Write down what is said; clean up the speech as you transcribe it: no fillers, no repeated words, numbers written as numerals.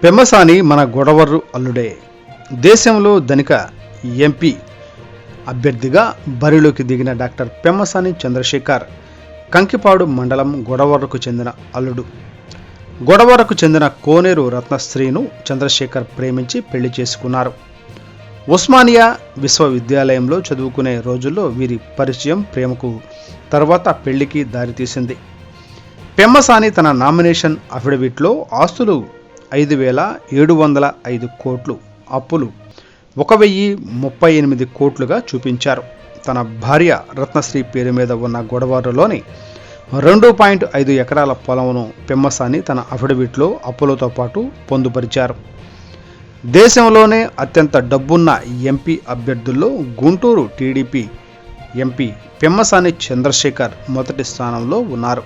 పెమ్మసాని మన గొడవర్రు అల్లుడే. దేశంలో ధనిక ఎంపీ అభ్యర్థిగా బరిలోకి దిగిన డాక్టర్ పెమ్మసాని చంద్రశేఖర్ కంకిపాడు మండలం గొడవర్రకు చెందిన అల్లుడు. గొడవర్రకు చెందిన కోనేరు రత్నశ్రీను చంద్రశేఖర్ ప్రేమించి పెళ్లి చేసుకున్నారు. ఉస్మానియా విశ్వవిద్యాలయంలో చదువుకునే రోజుల్లో వీరి పరిచయం ప్రేమకు తర్వాత పెళ్లికి దారితీసింది. పెమ్మసాని తన నామినేషన్ అఫిడవిట్లో ఆస్తులు 5,705 కోట్లు, అప్పులు 1,038 కోట్లుగా చూపించారు. తన భార్య రత్నశ్రీ పేరు మీద ఉన్న గొడవర్రులోని 2.5 ఎకరాల పొలంను పెమ్మసాని తన అఫిడవిట్లో అప్పులతో పాటు పొందుపరిచారు. దేశంలోనే అత్యంత డబ్బున్న ఎంపీ అభ్యర్థుల్లో గుంటూరు టీడీపీ ఎంపీ పెమ్మసాని చంద్రశేఖర్ మొదటి స్థానంలో ఉన్నారు.